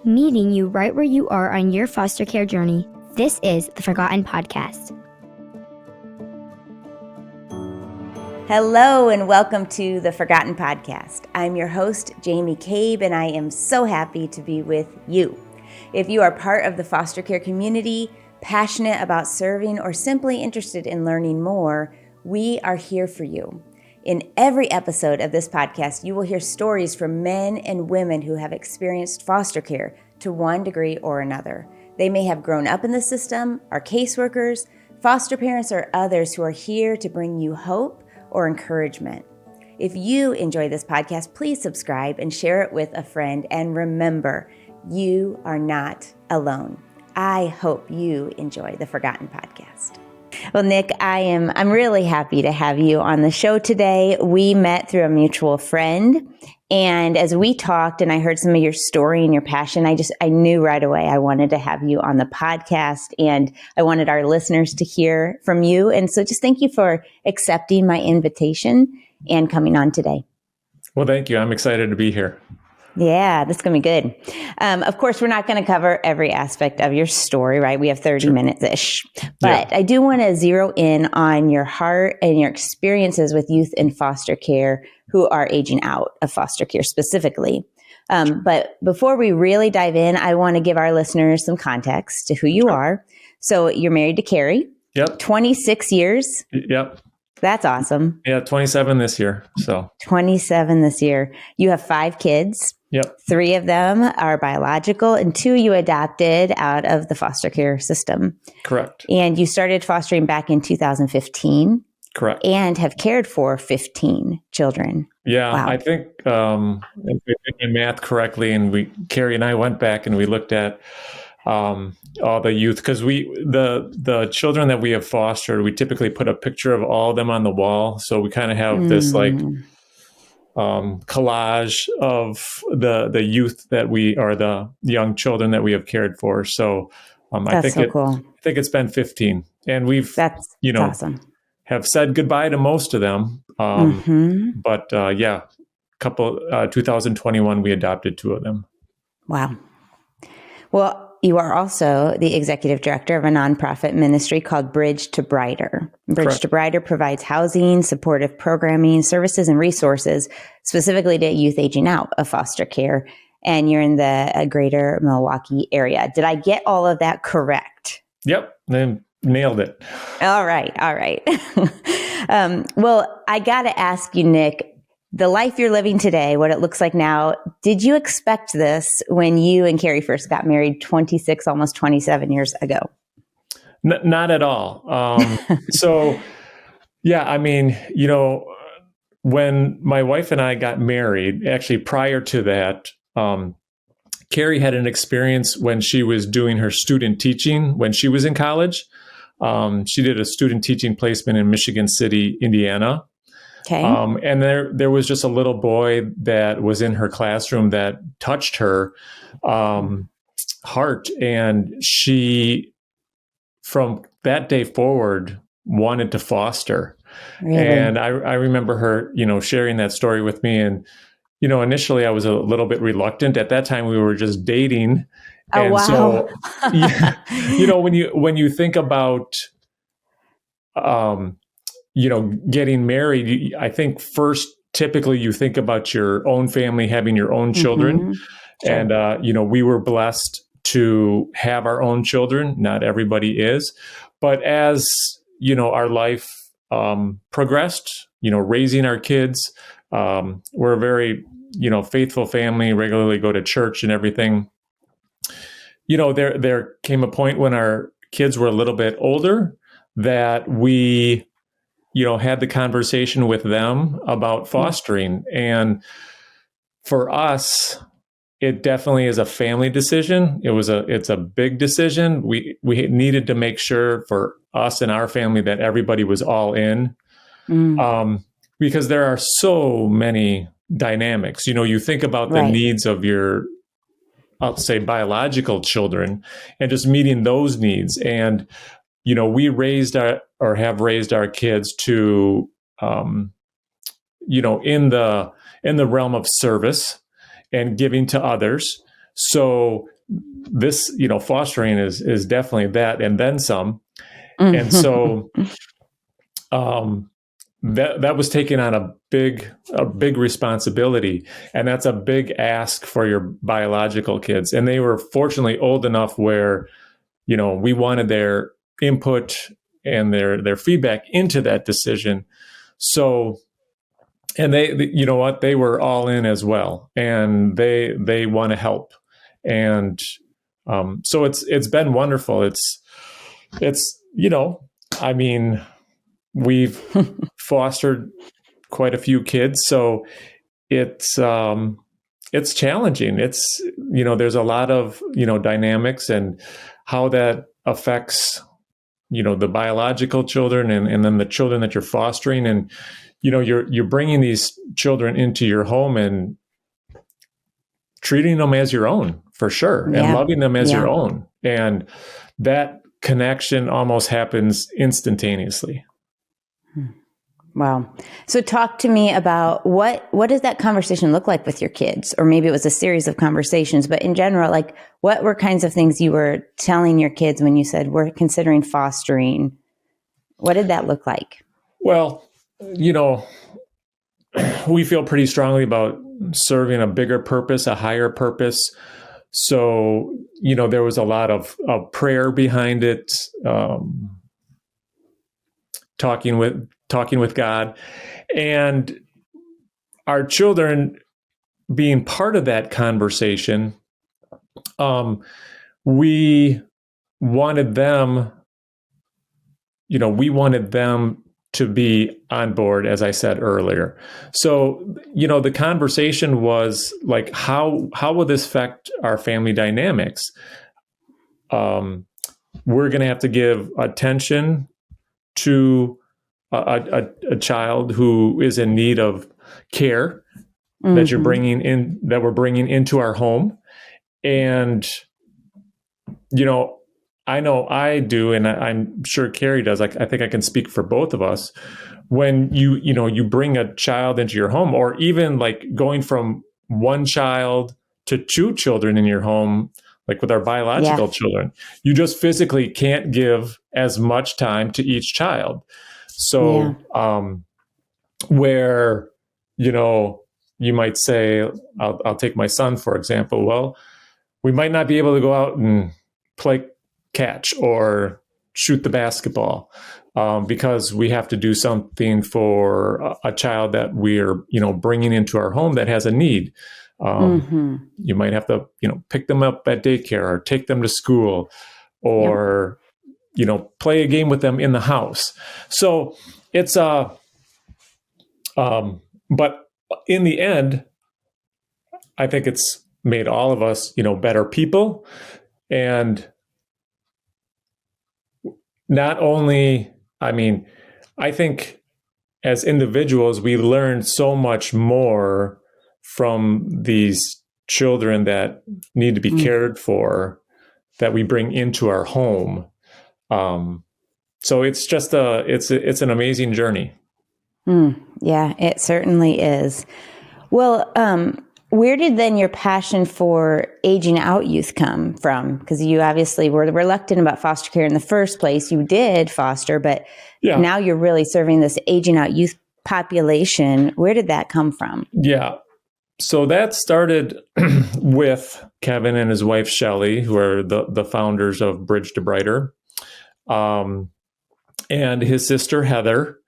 meeting you right where you are on your foster care journey. This is the Forgotten Podcast. Hello and welcome to the Forgotten Podcast. I'm your host, Jamie Cabe, and I am so happy to be with you. If you are part of the foster care community, passionate about serving, or simply interested in learning more, we are here for you. In every episode of this podcast, you will hear stories from men and women who have experienced foster care to one degree or another. They may have grown up in the system, are caseworkers, foster parents, or others who are here to bring you hope or encouragement. If you enjoy this podcast, please subscribe and share it with a friend. And remember, you are not alone. I hope you enjoy the Forgotten Podcast. Well, Nick, I'm really happy to have you on the show today. We met through a mutual friend, and as we talked and I heard some of your story and your passion, I knew right away I wanted to have you on the podcast, and I wanted our listeners to hear from you. And so just thank you for accepting my invitation and coming on today. Well, thank you. I'm excited to be here. Yeah, this is going to be good. Of course, we're not going to cover every aspect of your story, right? We have 30 minutes-ish. But I do want to zero in on your heart and your experiences with youth in foster care who are aging out of foster care specifically. But before we really dive in, I want to give our listeners some context to who you are. So you're married to Carrie. Yep. 26 years. Yep. That's awesome. Yeah, 27 this year. So 27 this year. You have 5 kids. Yep. 3 of them are biological and 2 you adopted out of the foster care system. Correct. And you started fostering back in 2015. Correct. And have cared for 15 children. Yeah, wow. I think if I did my math correctly, and Carrie and I went back and we looked at all the youth, because the children that we have fostered, we typically put a picture of all of them on the wall. So we kind of have this collage of the youth that the young children that we have cared for. So I think cool. I think it's been 15, and we've awesome. Have said goodbye to most of them. But 2021 we adopted 2 of them. Wow. Well, you are also the executive director of a nonprofit ministry called Bridge to Brighter. Bridge to Brighter provides housing, supportive programming, services, and resources specifically to youth aging out of foster care. And you're in the greater Milwaukee area. Did I get all of that correct? Yep. They nailed it. All right. Well, I got to ask you, Nick, the life you're living today, what it looks like now, did you expect this when you and Carrie first got married 26, almost 27 years ago? Not at all. When my wife and I got married, actually prior to that, Carrie had an experience when she was doing her student teaching when she was in college. She did a student teaching placement in Michigan City, Indiana. Okay. And there was just a little boy that was in her classroom that touched her heart. And she, from that day forward, wanted to foster. Really? And I remember her, sharing that story with me. And, initially I was a little bit reluctant. At that time, we were just dating. Oh, and wow. So, when you think about, getting married, I think first, typically you think about your own family, having your own children. Sure. And, we were blessed to have our own children. Not everybody is. But as, our life progressed, raising our kids, we're a very, faithful family, regularly go to church and everything. There came a point when our kids were a little bit older that we, had the conversation with them about fostering. And for us, it definitely is a family decision. It's a big decision. We needed to make sure for us and our family that everybody was all in, because there are so many dynamics. You think about the needs of your, I'll say, biological children, and just meeting those needs. And we have raised our kids to, in the realm of service and giving to others. So this, fostering is definitely that and then some. Mm-hmm. And so that was taking on a big responsibility, and that's a big ask for your biological kids. And they were fortunately old enough where, we wanted their input and their feedback into that decision. So, and they you know what, they were all in as well, and they want to help. And so it's been wonderful. It's I mean, we've fostered quite a few kids, so it's challenging. It's there's a lot of dynamics and how that affects the biological children and then the children that you're fostering. And you're bringing these children into your home and treating them as your own, for sure, and loving them as your own. And that connection almost happens instantaneously. Wow. So talk to me about what does that conversation look like with your kids? Or maybe it was a series of conversations, but in general, like, what were kinds of things you were telling your kids when you said we're considering fostering? What did that look like? Well, we feel pretty strongly about serving a bigger purpose, a higher purpose. So, there was a lot of prayer behind it, talking with God, and our children being part of that conversation. We wanted them, to be on board, as I said earlier. So, the conversation was like, how will this affect our family dynamics? We're going to have to give attention to a child who is in need of care that we're bringing into our home. And, I know I do, and I'm sure Carrie does. I think I can speak for both of us. When you bring a child into your home, or even like going from one child to two children in your home, like with our biological children, you just physically can't give as much time to each child. So, where, you might say, I'll take my son, for example. Well, we might not be able to go out and play catch or shoot the basketball because we have to do something for a child that we're, bringing into our home that has a need. You might have to, pick them up at daycare or take them to school or, play a game with them in the house. So it's but in the end, I think it's made all of us, better people. And not only, I think as individuals, we learn so much more from these children that need to be cared for, that we bring into our home. So it's just it's an amazing journey. Yeah, it certainly is. Well, where did then your passion for aging out youth come from? Because you obviously were reluctant about foster care in the first place. You did foster, but now you're really serving this aging out youth population. Where did that come from? Yeah. So that started with Kevin and his wife, Shelley, who are the founders of Bridge to Brighter, and his sister, Heather,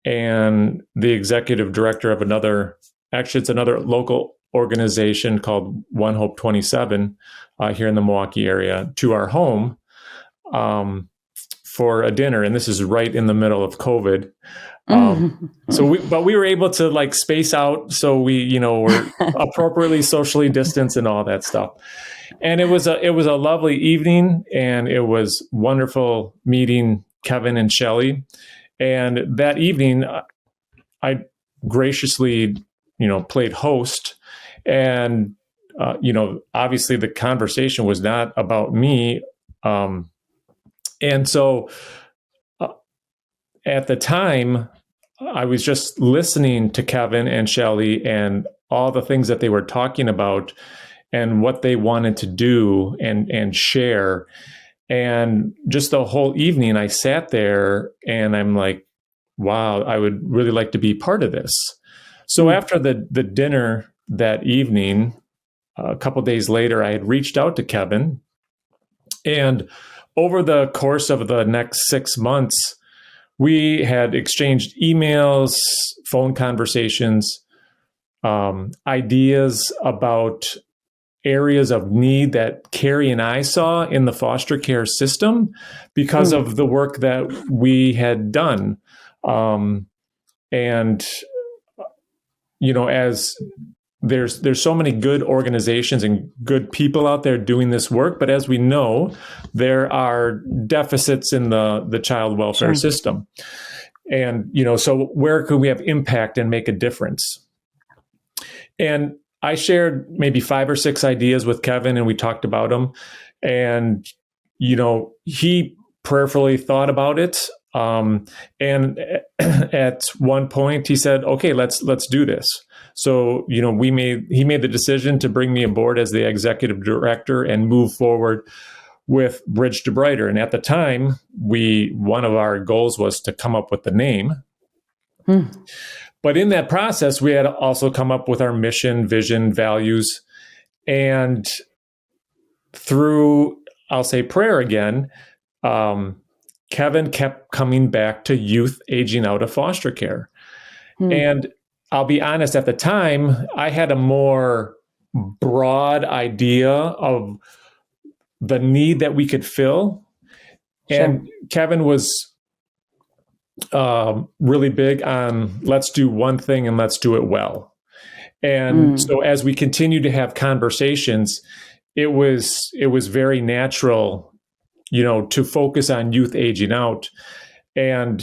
and the executive director of it's another local organization called One Hope 27 here in the Milwaukee area, to our home for a dinner. And this is right in the middle of COVID. But we were able to like space out. So we, were appropriately socially distanced and all that stuff. And it was a lovely evening, and it was wonderful meeting Kevin and Shelley. And that evening, I graciously, played host. And, obviously the conversation was not about me. And so at the time, I was just listening to Kevin and Shelley and all the things that they were talking about. and what they wanted to do and share. And just the whole evening, I sat there and I'm like, wow, I would really like to be part of this. So after the dinner that evening, a couple of days later, I had reached out to Kevin. And over the course of the next 6 months, we had exchanged emails, phone conversations, ideas about areas of need that Carrie and I saw in the foster care system because of the work that we had done. And, as there's so many good organizations and good people out there doing this work, but as we know, there are deficits in the child welfare system. And, so where could we have impact and make a difference? And I shared maybe 5 or 6 ideas with Kevin, and we talked about them. And, he prayerfully thought about it. And at one point he said, okay, let's do this. So, he made the decision to bring me aboard as the executive director and move forward with Bridge to Brighter. And at the time, one of our goals was to come up with the name. But in that process, we had also come up with our mission, vision, values. And through, I'll say, prayer again, Kevin kept coming back to youth aging out of foster care. And I'll be honest, at the time, I had a more broad idea of the need that we could fill. And Kevin was really big on let's do one thing and let's do it well. And so as we continue to have conversations, it was very natural, to focus on youth aging out. And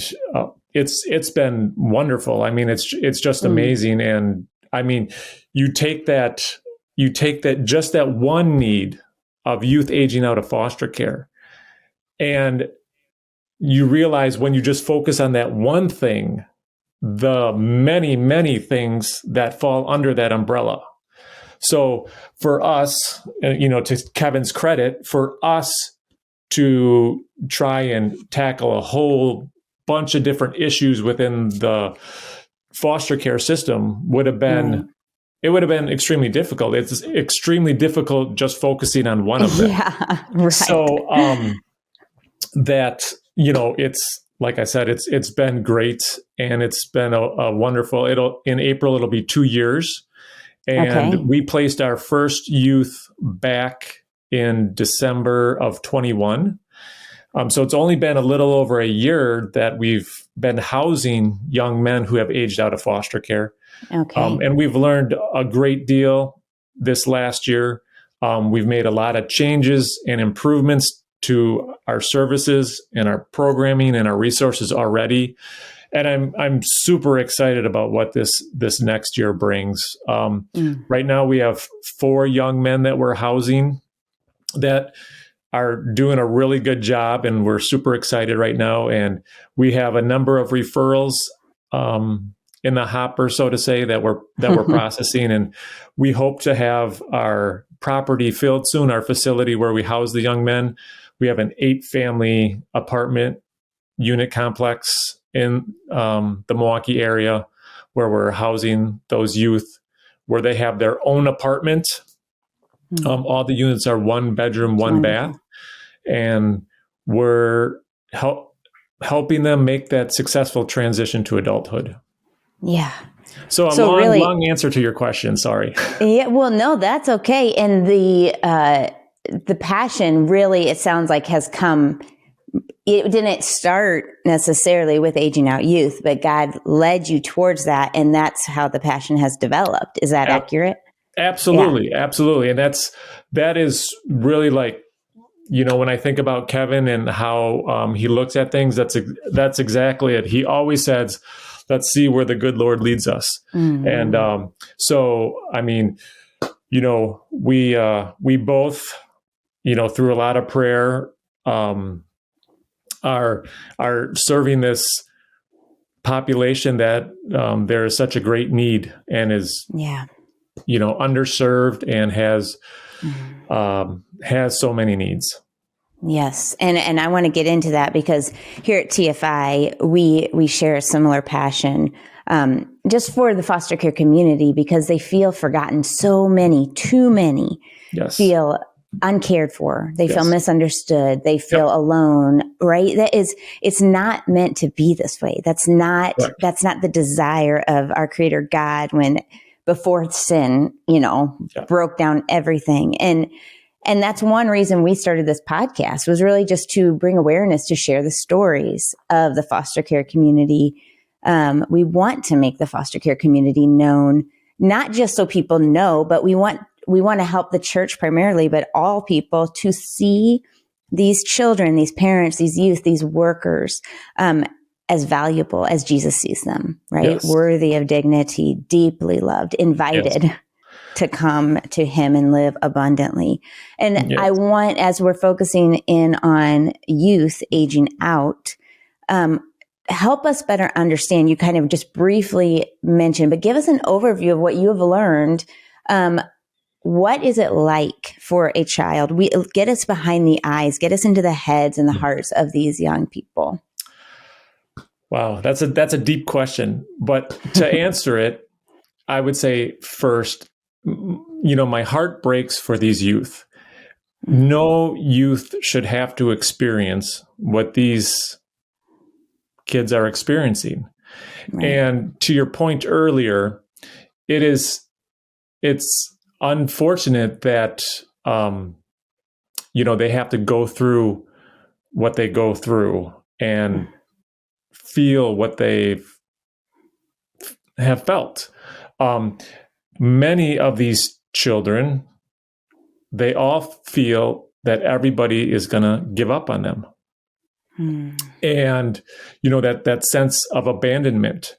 it's been wonderful. I mean, it's just amazing. And I mean, you take that just that one need of youth aging out of foster care, and you realize when you just focus on that one thing, the many, many things that fall under that umbrella. So for us, to Kevin's credit, for us to try and tackle a whole bunch of different issues within the foster care system would have been extremely difficult. It's extremely difficult just focusing on one of them. Yeah, right. So that, it's like I said, it's been great, and it's been a wonderful. In April it'll be 2 years, and we placed our first youth back in December of 21. So it's only been a little over a year that we've been housing young men who have aged out of foster care. And we've learned a great deal this last year. We've made a lot of changes and improvements to our services and our programming and our resources already. And I'm super excited about what this next year brings. Right now we have 4 young men that we're housing that are doing a really good job, and we're super excited right now. And we have a number of referrals in the hopper, so to say, that we're processing, and we hope to have our property filled soon, our facility where we house the young men. We have an 8-family apartment unit complex in the Milwaukee area where we're housing those youth, where they have their own apartment. All the units are 1 bedroom, 1 bath, and we're helping them make that successful transition to adulthood. Yeah. So long answer to your question. Sorry. Yeah. Well, no, that's okay. And the passion really, it sounds like, has come. It didn't start necessarily with aging out youth, but God led you towards that, and that's how the passion has developed. Is that accurate? Absolutely. Yeah. Absolutely. And that is really, like, when I think about Kevin and how he looks at things, that's exactly it. He always says, let's see where the good Lord leads us. And so, I mean, we both, through a lot of prayer, are serving this population that there is such a great need, and is underserved and has so many needs. Yes. And I want to get into that because here at TFI, we share a similar passion, just for the foster care community because they feel forgotten. So many, too many Yes. feel uncared for. They Yes. feel misunderstood. They feel Yep. alone, right? It's not meant to be this way. That's not the desire of our creator God when before sin, broke down everything. And that's one reason we started this podcast was really just to bring awareness, to share the stories of the foster care community. We want to make the foster care community known, not just so people know, but we want to help the church primarily, but all people to see these children, these parents, these youth, these workers, as valuable as Jesus sees them, right? Yes. Worthy of dignity, deeply loved, invited. Yes. To come to him and live abundantly. And yes. I want, as we're focusing in on youth aging out, help us better understand. You kind of just briefly mentioned, but give us an overview of what you have learned. What is it like for a child? Get us behind the eyes, get us into the heads and the hearts of these young people. Wow, that's a deep question. But to answer it, I would say first, my heart breaks for these youth. No youth should have to experience what these kids are experiencing. Right. And to your point earlier, it's unfortunate that, they have to go through what they go through and feel what they have felt. Many of these children, they all feel that everybody is going to give up on them. And, that sense of abandonment.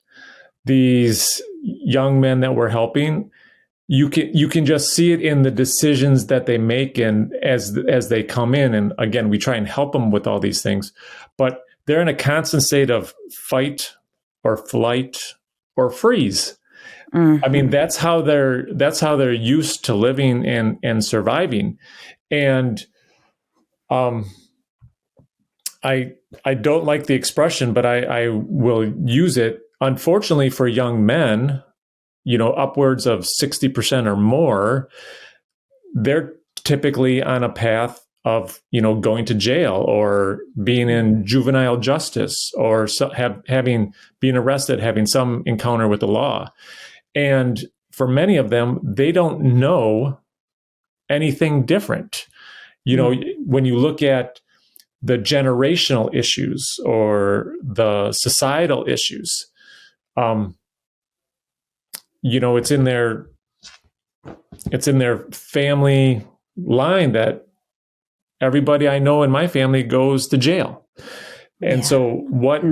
These young men that we're helping, you can just see it in the decisions that they make and as they come in. And again, we try and help them with all these things, but they're in a constant state of fight or flight or freeze. I mean, that's how they're used to living and surviving. And I don't like the expression, but I will use it. Unfortunately for young men, upwards of 60% or more, they're typically on a path of, going to jail or being in juvenile justice or being arrested, having some encounter with the law. And for many of them, they don't know anything different. When you look at the generational issues or the societal issues, it's in their family line that everybody I know in my family goes to jail. And so what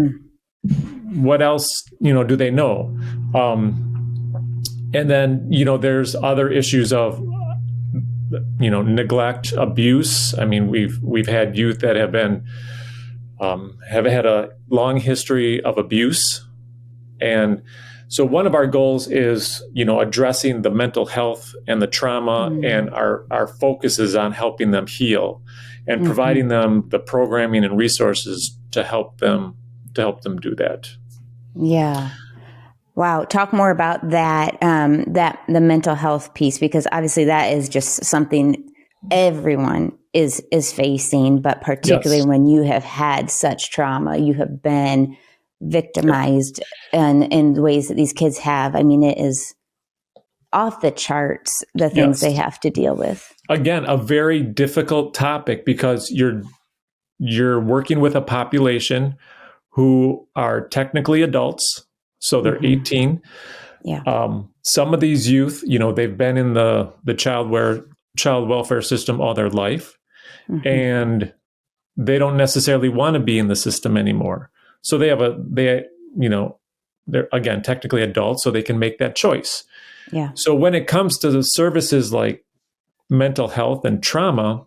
else, do they know? And then, there's other issues of, neglect, abuse. I mean, we've had youth that have had a long history of abuse. And so one of our goals is, addressing the mental health and the trauma, and our focus is on helping them heal and providing them the programming and resources to help them do that. Yeah. Wow. Talk more about that, the mental health piece, because obviously that is just something everyone is facing, but particularly when you have had such trauma, you have been victimized in the ways that these kids have. I mean, it is off the charts, the things they have to deal with. Again, a very difficult topic because you're working with a population who are technically adults. So they're 18. Yeah. Some of these youth, they've been in the child welfare system all their life, and they don't necessarily want to be in the system anymore. So they're again technically adults, so they can make that choice. Yeah. So when it comes to the services like mental health and trauma,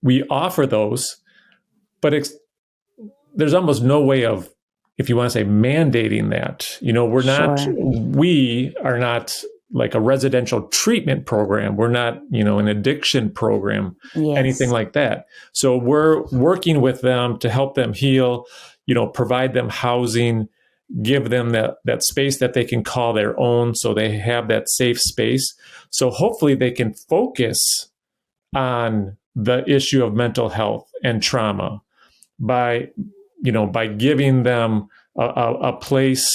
we offer those, but there's almost no way of, if you want to say, mandating that. We are not like a residential treatment program. We're not, an addiction program, anything like that. So we're working with them to help them heal, provide them housing, give them that space that they can call their own, so they have that safe space. So hopefully they can focus on the issue of mental health and trauma by giving them a place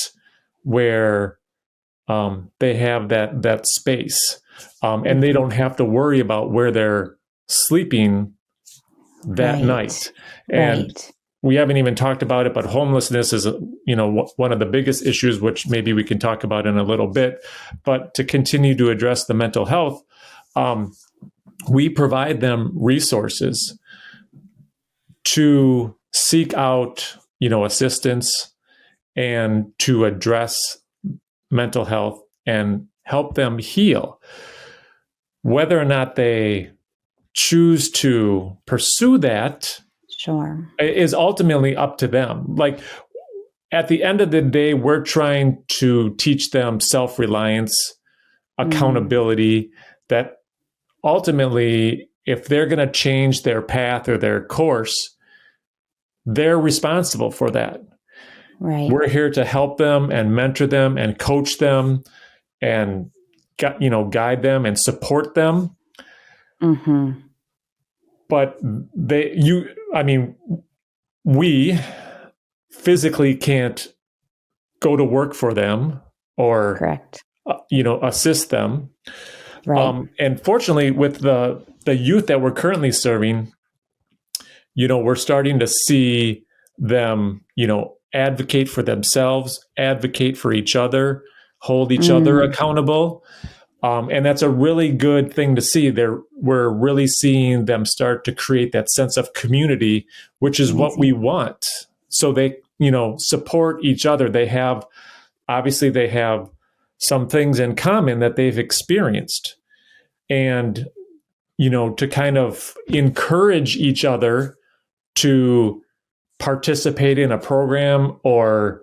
where they have that space, and they don't have to worry about where they're sleeping that night. And we haven't even talked about it, but homelessness is, one of the biggest issues, which maybe we can talk about in a little bit. But to continue to address the mental health, we provide them resources to seek out, assistance and to address mental health and help them heal. Whether or not they choose to pursue that is ultimately up to them. Like, at the end of the day, we're trying to teach them self-reliance, accountability, that ultimately, if they're going to change their path or their course, they're responsible for that. Right. We're here to help them and mentor them and coach them and, guide them and support them. Mm-hmm. But we physically can't go to work for them or, correct, assist them. Right. And fortunately, with the youth that we're currently serving, we're starting to see them, advocate for themselves, advocate for each other, hold each other accountable. And that's a really good thing to see. We're really seeing them start to create that sense of community, which is what we want. So they, support each other. They have some things in common that they've experienced. And, to kind of encourage each other to participate in a program or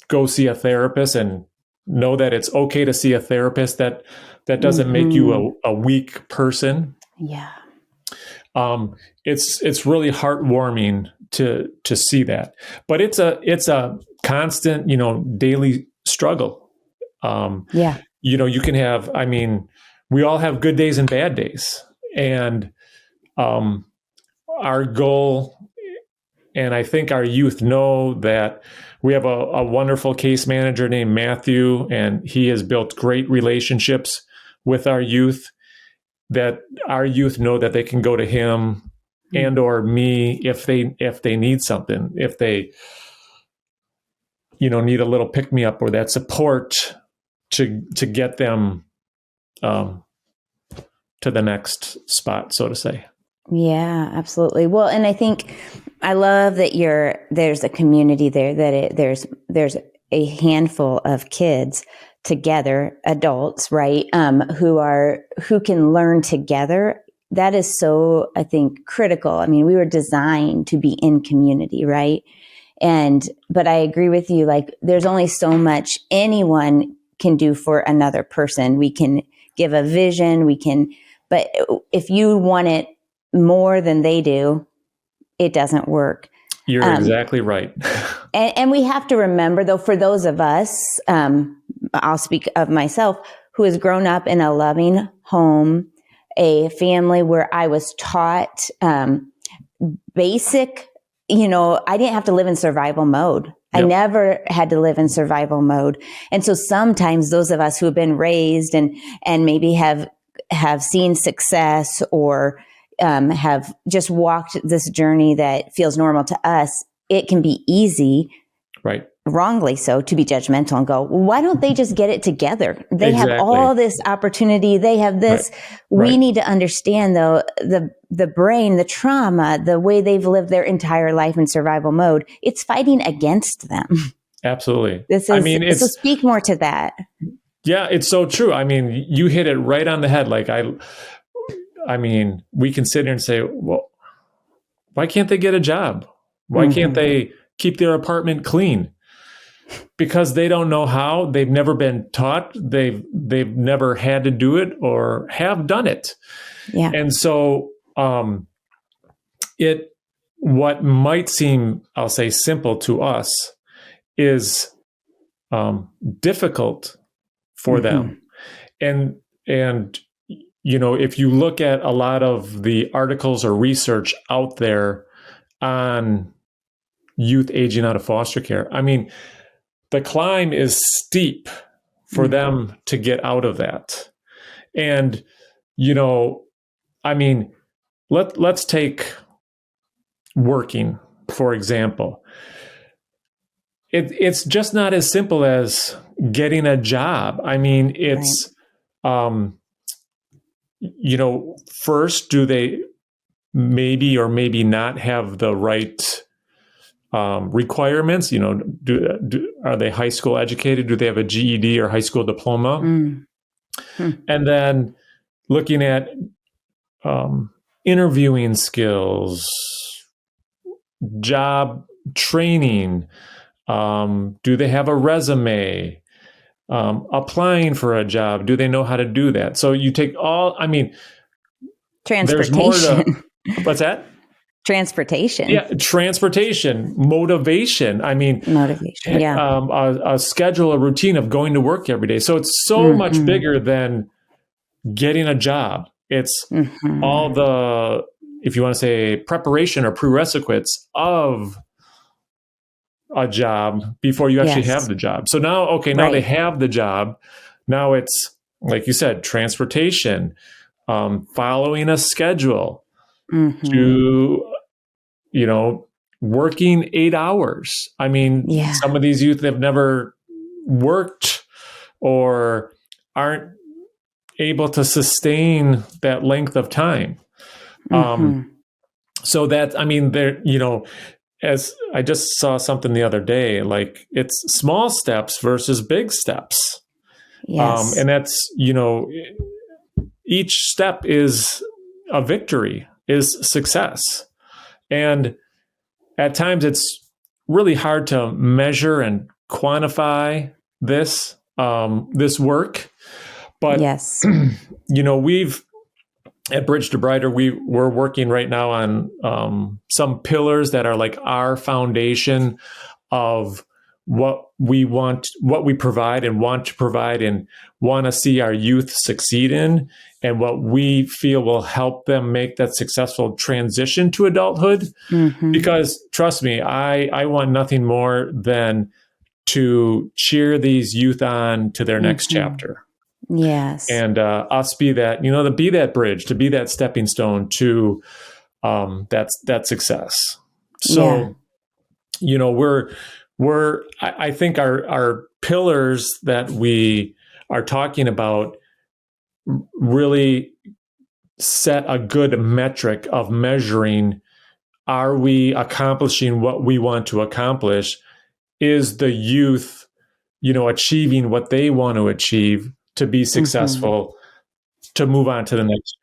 go see a therapist, and know that it's okay to see a therapist. That doesn't make you a weak person. Yeah. It's really heartwarming to see that, but it's a constant, daily struggle. You can have, we all have good days and bad days, and our goal, and I think our youth know that we have a wonderful case manager named Matthew, and he has built great relationships with our youth, that our youth know that they can go to him and or me if they need something, if they, need a little pick me up or that support to get them to the next spot, so to say. Yeah, absolutely. Well, and I think I love that there's a community there, that there's a handful of kids together, adults, right? Who can learn together. That is so, I think, critical. We were designed to be in community, right? But I agree with you. Like, there's only so much anyone can do for another person. We can give a vision, but if you want it more than they do, it doesn't work. You're exactly right. and we have to remember, though, for those of us, I'll speak of myself, who has grown up in a loving home, a family where I was taught basic, I didn't have to live in survival mode. Yep. I never had to live in survival mode. And so sometimes those of us who have been raised and maybe have seen success or have just walked this journey that feels normal to us, it can be easy, right? Wrongly so, to be judgmental and go, well, why don't they just get it together? They have all this opportunity. They have this. Right. We need to understand, though, the brain, the trauma, the way they've lived their entire life in survival mode, it's fighting against them. Absolutely. So speak more to that. Yeah, it's so true. You hit it right on the head. Like we can sit here and say, well, why can't they get a job? Why can't they keep their apartment clean? because they don't know how. They've never been taught. They've never had to do it or have done it. Yeah. And so what might seem, I'll say, simple to us is difficult for them. And if you look at a lot of the articles or research out there on youth aging out of foster care, I mean, the climb is steep for them to get out of that. And, I mean, let's take working, for example. It's just not as simple as getting a job. I mean, it's, first, do they maybe or maybe not have the right requirements? Are they high school educated? Do they have a GED or high school diploma? And then looking at interviewing skills, job training. Do they have a resume? Applying for a job, do they know how to do that? So you take transportation. There's more to, what's that? Transportation. Yeah, transportation, motivation. Motivation. Yeah. A schedule, a routine of going to work every day. So it's so much bigger than getting a job. It's all the, if you want to say, preparation or prerequisites of a job before you actually have the job. So now, they have the job. Now it's, like you said, transportation, following a schedule, to, working 8 hours. I mean, some of these youth have never worked or aren't able to sustain that length of time. So that, they're, as I just saw something the other day, like it's small steps versus big steps. Yes. And that's, each step is a victory, is success. And at times it's really hard to measure and quantify this work. But, we've, at Bridge to Brighter, we're working right now on some pillars that are like our foundation of what we provide and want to provide and want to see our youth succeed in, and what we feel will help them make that successful transition to adulthood. Because trust me, I want nothing more than to cheer these youth on to their next chapter. Yes. And us be that, to be that bridge, to be that stepping stone to that success. So, I think our pillars that we are talking about really set a good metric of measuring, are we accomplishing what we want to accomplish? Is the youth, achieving what they want to achieve to be successful, to move on to the next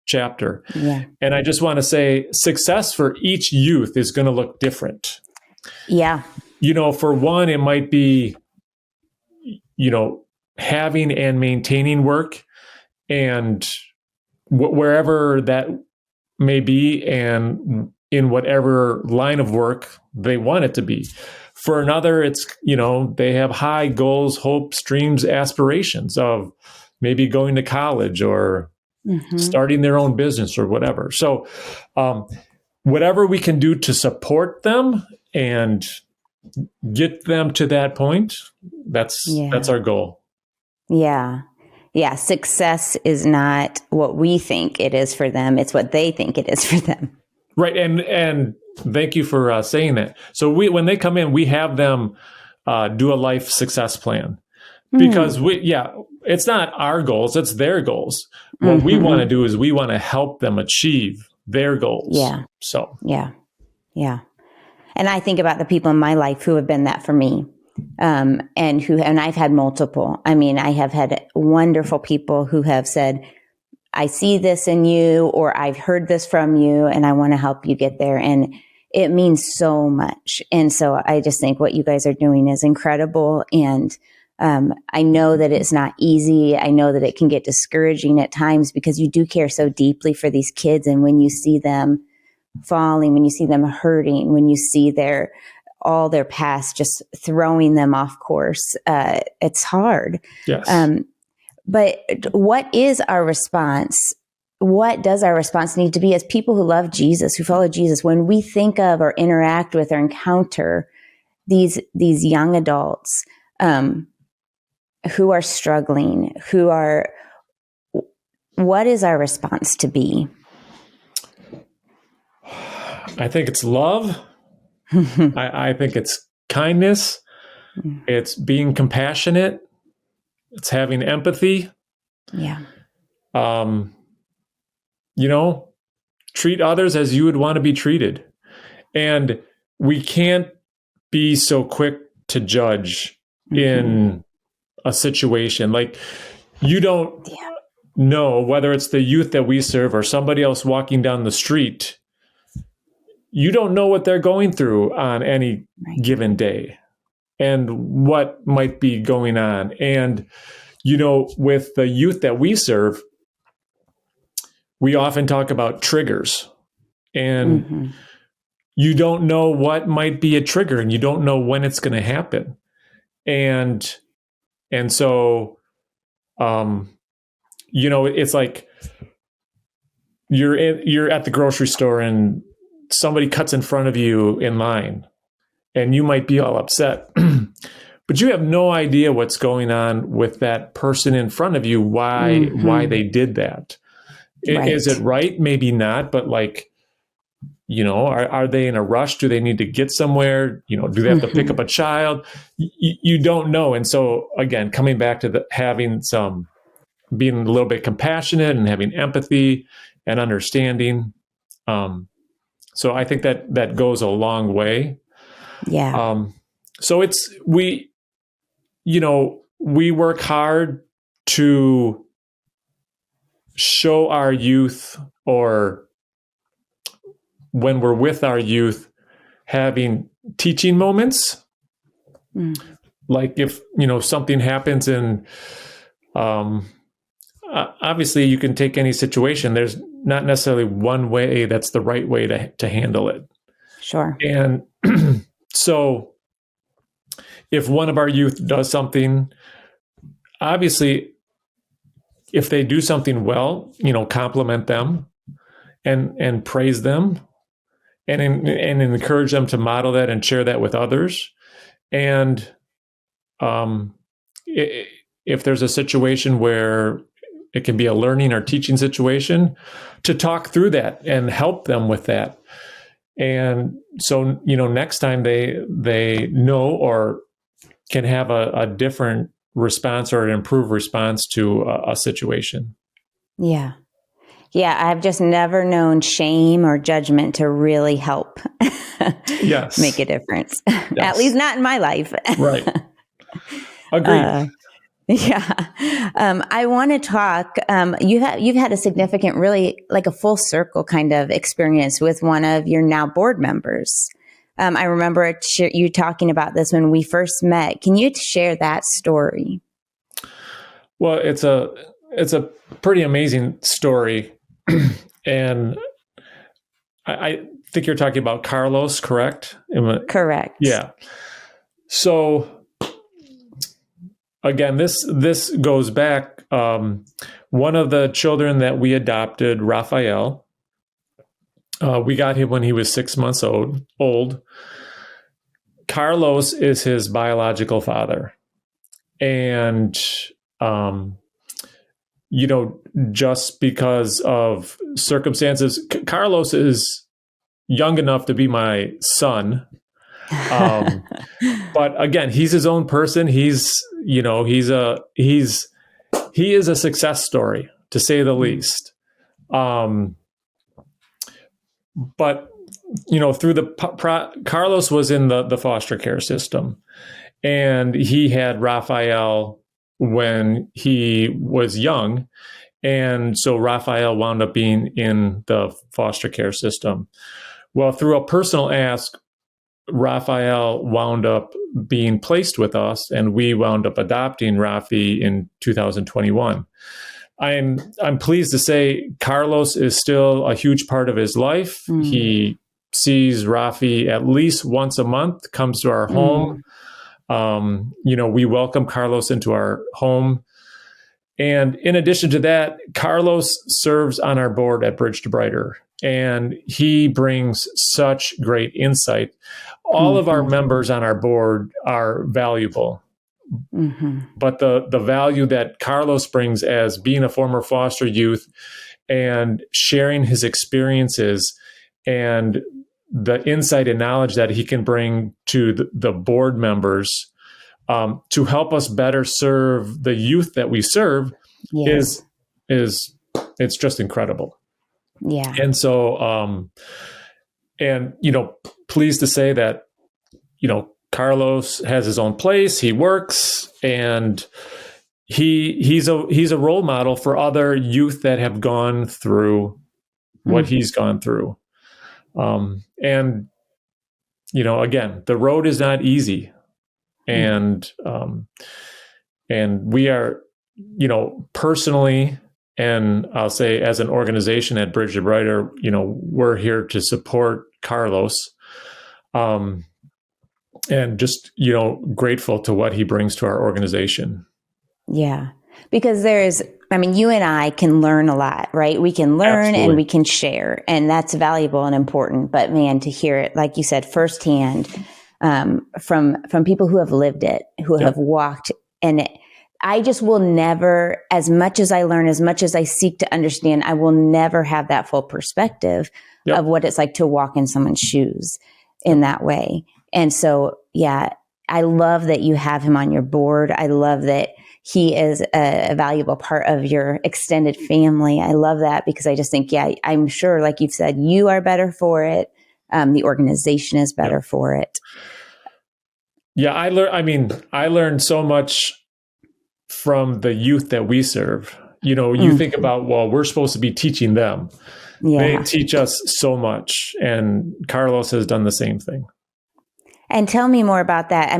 chapter? Yeah. And I just want to say, success for each youth is going to look different. Yeah. For one, it might be, having and maintaining work, and wherever that may be, and in whatever line of work they want it to be. For another, it's, they have high goals, hopes, dreams, aspirations of maybe going to college or starting their own business or whatever. So whatever we can do to support them and get them to that point, that's our goal. Yeah. Yeah. Success is not what we think it is for them. It's what they think it is for them. Right. And thank you for saying that. So when they come in, we have them do a life success plan, because it's not our goals, it's their goals. What we want to do is we want to help them achieve their goals. Yeah. So. Yeah. Yeah. And I think about the people in my life who have been that for me. And I've had multiple. I have had wonderful people who have said, I see this in you, or I've heard this from you, and I want to help you get there. And it means so much. And so I just think what you guys are doing is incredible. And I know that it's not easy. I know that it can get discouraging at times because you do care so deeply for these kids. And when you see them falling, when you see them hurting, when you see all their past just throwing them off course, it's hard. Yes. But what is our response? What does our response need to be as people who love Jesus, who follow Jesus, when we think of or interact with or encounter these young adults who are struggling, what is our response to be? I think it's love. I think it's kindness. It's being compassionate. It's having empathy. Yeah. Treat others as you would want to be treated. And we can't be so quick to judge in a situation. Like, you don't know whether it's the youth that we serve or somebody else walking down the street. You don't know what they're going through on any given day and what might be going on. And, with the youth that we serve, we often talk about triggers, and you don't know what might be a trigger, and you don't know when it's going to happen. And so, it's like you're at the grocery store and somebody cuts in front of you in line, and you might be all upset, but you have no idea what's going on with that person in front of you, why they did that. Right. Is it right? Maybe not, but are they in a rush? Do they need to get somewhere? Do they have to pick up a child? You don't know. And so, again, coming back to being a little bit compassionate and having empathy and understanding. So I think that goes a long way. Yeah. So we work hard to show our youth, or when we're with our youth, having teaching moments. Like if, something happens, and obviously you can take any situation. There's not necessarily one way that's the right way to handle it. Sure. And so if one of our youth does something, obviously, if they do something well, compliment them and praise them and encourage them to model that and share that with others. And if there's a situation where it can be a learning or teaching situation, to talk through that and help them with that. And so, next time they know or can have a different response or an improved response to a situation. Yeah. Yeah. I've just never known shame or judgment to really help Yes. make a difference. Yes. At least not in my life. Right. Agreed. I want to talk. You've had a significant, really like a full circle kind of experience with one of your now board members. I remember you talking about this when we first met. Can you share that story? Well, it's a pretty amazing story, and I think you're talking about Carlos, correct? Correct. Yeah. So again, this goes back. One of the children that we adopted, Raphael, we got him when he was 6 months old. Carlos is his biological father. And, just because of circumstances, Carlos is young enough to be my son. But again, he's his own person. He is a success story, to say the least. But through Carlos was in the foster care system, and he had Raphael when he was young, and so Raphael wound up being in the foster care system. Well, through a personal ask, Raphael wound up being placed with us, and we wound up adopting Rafi in 2021. I'm pleased to say Carlos is still a huge part of his life. He sees Rafi at least once a month, comes to our home. We welcome Carlos into our home. And in addition to that, Carlos serves on our board at Bridge to Brighter, and he brings such great insight. All of our members on our board are valuable. But the value that Carlos brings as being a former foster youth and sharing his experiences and the insight and knowledge that he can bring to the board members to help us better serve the youth that we serve is it's just incredible. Yeah. And so, pleased to say that, Carlos has his own place. He works, and he's a role model for other youth that have gone through what he's gone through. Again, the road is not easy, and we are, personally, and I'll say as an organization at Bridge to Brighter, we're here to support Carlos. And just, grateful to what he brings to our organization. Yeah. Because you and I can learn a lot, right? We can learn Absolutely. and we can share, and that's valuable and important. But man, to hear it, like you said, firsthand, from people who have lived it, who have walked, and I just will never, as much as I learn, as much as I seek to understand, I will never have that full perspective of what it's like to walk in someone's shoes in that way. And so, I love that you have him on your board. I love that he is a valuable part of your extended family. I love that because I just think, I'm sure, like you've said, you are better for it. The organization is better for it. Yeah, I learned so much from the youth that we serve. You think about, well, we're supposed to be teaching them. They teach us so much, and Carlos has done the same thing. And tell me more about that.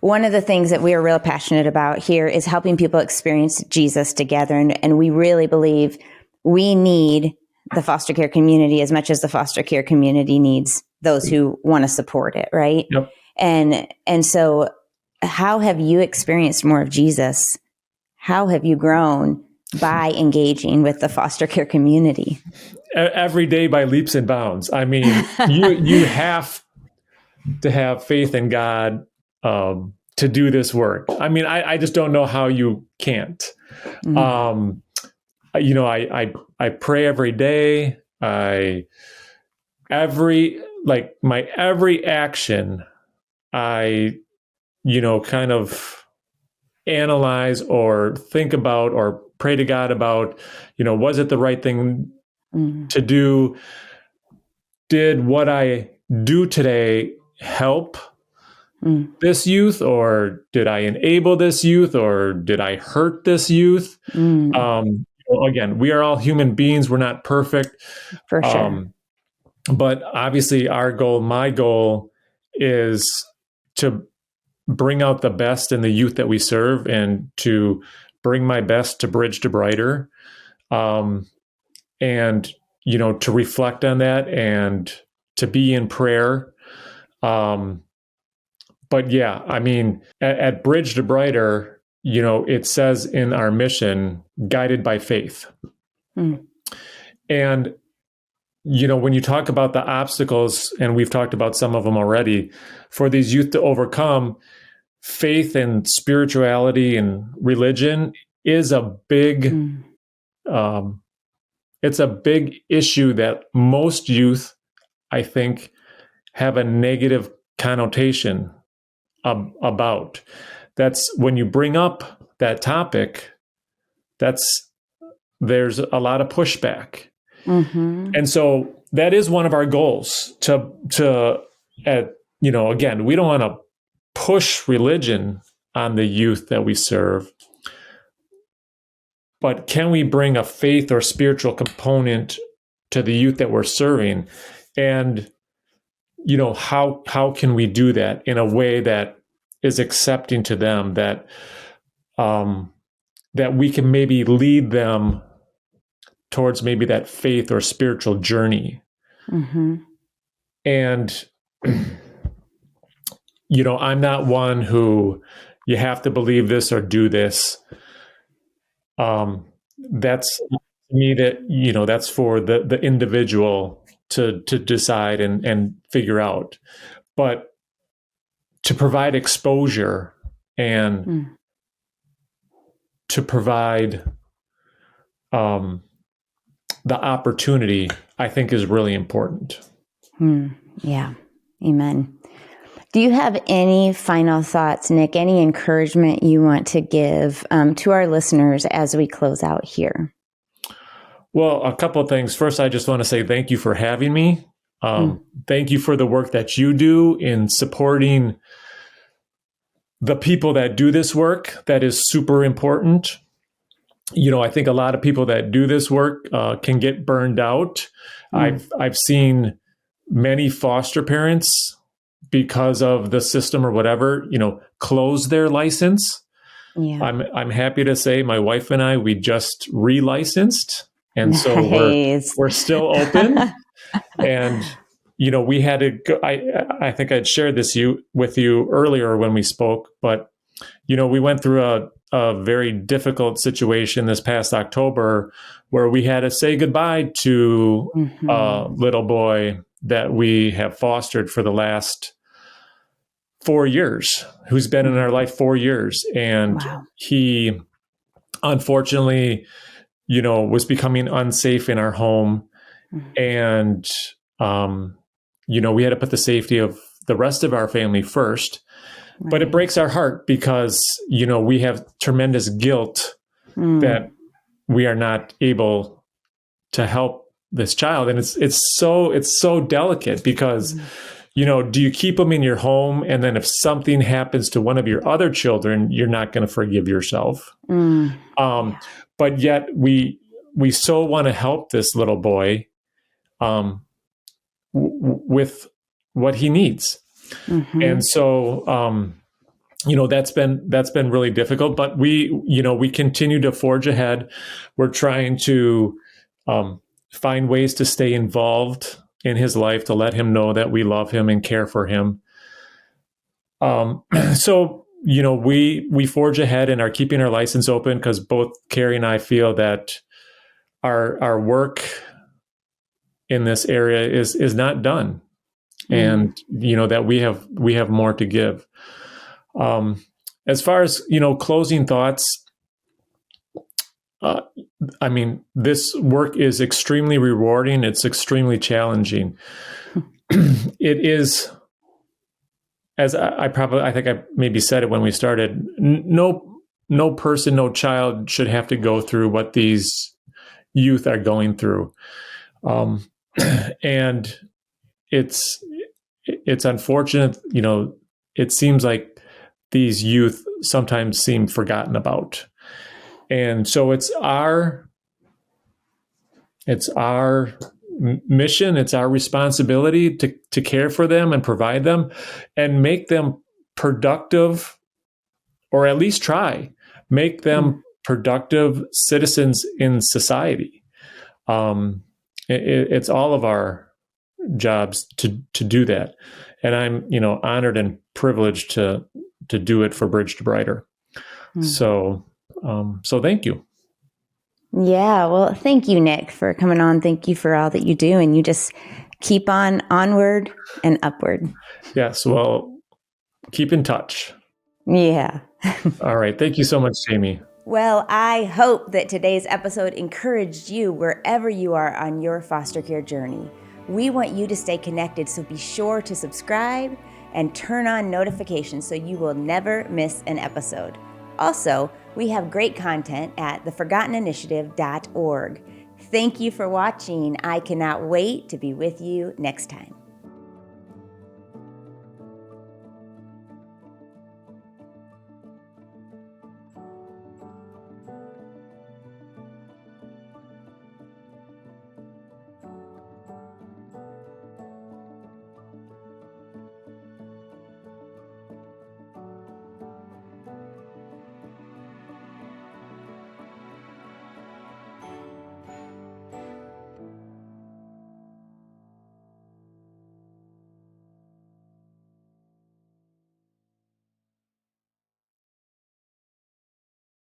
One of the things that we are real passionate about here is helping people experience Jesus together. And we really believe we need the foster care community as much as the foster care community needs those who want to support it, right? Yep. And so how have you experienced more of Jesus? How have you grown by engaging with the foster care community? Every day by leaps and bounds. You have to have faith in God to do this work. I just don't know how you can't. I pray every day. My every action, I kind of analyze or think about or pray to God about, was it the right thing to do? Did what I do today help this youth, or did I enable this youth, or did I hurt this youth? Again, we are all human beings. We're not perfect. For sure. But obviously my goal is to bring out the best in the youth that we serve and to bring my best to Bridge to Brighter. And, to reflect on that and to be in prayer. But at Bridge to Brighter, it says in our mission, guided by faith. And, when you talk about the obstacles, and we've talked about some of them already, for these youth to overcome, faith and spirituality and religion is a big, it's a big issue that most youth, I think, have a negative connotation about. That's when you bring up that topic, there's a lot of pushback. And so that is one of our goals again, we don't want to push religion on the youth that we serve, but can we bring a faith or spiritual component to the youth that we're serving? And how can we do that in a way that is accepting to them, that that we can maybe lead them towards maybe that faith or spiritual journey. Mm-hmm. And, I'm not one who you have to believe this or do this. That's me that, that's for the individual to decide and figure out. But to provide exposure and to provide the opportunity, I think, is really important. Yeah. Amen. Do you have any final thoughts, Nick? Any encouragement you want to give to our listeners as we close out here? Well, a couple of things. First, I just want to say thank you for having me. Thank you for the work that you do in supporting the people that do this work. That is super important. I think a lot of people that do this work can get burned out. I've seen many foster parents, because of the system or whatever, close their license. Yeah. I'm happy to say my wife and I, we just relicensed. And so we're still open. And, we had to go, I think I'd shared this with you earlier when we spoke, but, we went through a very difficult situation this past October where we had to say goodbye to a little boy that we have fostered for the last 4 years, who's been in our life 4 years. And he, unfortunately, was becoming unsafe in our home. And, we had to put the safety of the rest of our family first. But it breaks our heart because, we have tremendous guilt that we are not able to help this child. And it's so delicate because, do you keep them in your home? And then if something happens to one of your other children, you're not going to forgive yourself. But yet we so want to help this little boy with what he needs. And so, that's been really difficult, but we continue to forge ahead. We're trying to find ways to stay involved in his life, to let him know that we love him and care for him. So, we forge ahead and are keeping our license open because both Carrie and I feel that our work in this area is not done. And, that we have more to give. As far as, closing thoughts, this work is extremely rewarding. It's extremely challenging. It is, as I think I maybe said it when we started, no person, no child should have to go through what these youth are going through. And it's unfortunate, it seems like these youth sometimes seem forgotten about. And so it's our mission, it's our responsibility to care for them and provide them and make them productive, or at least make them productive citizens in society. It's all of our jobs to do that. And I'm, honored and privileged to do it for Bridge to Brighter. So thank you. Yeah. Well, thank you, Nick, for coming on. Thank you for all that you do. And you just keep onward and upward. Yes. Well, keep in touch. Yeah. All right. Thank you so much, Jamie. Well, I hope that today's episode encouraged you wherever you are on your foster care journey. We want you to stay connected, so be sure to subscribe and turn on notifications so you will never miss an episode. Also, we have great content at theforgotteninitiative.org. Thank you for watching. I cannot wait to be with you next time.